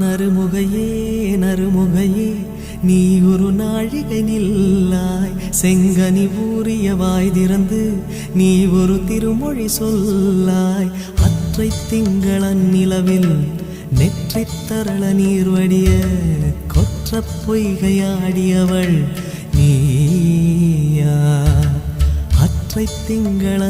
நறுமுகையே நறுமுகையே நீ ஒரு நாழிகை நில்லாய் செங்கனி ஊறிய வாய் திறந்து நீ ஒரு திருமொழி சொல்லாய் அற்றை திங்களன் நிலவில் நெற்றித் தரள நீர் வடிய கொற்ற பொய்கையாடியவள் நீயா அற்றை திங்கள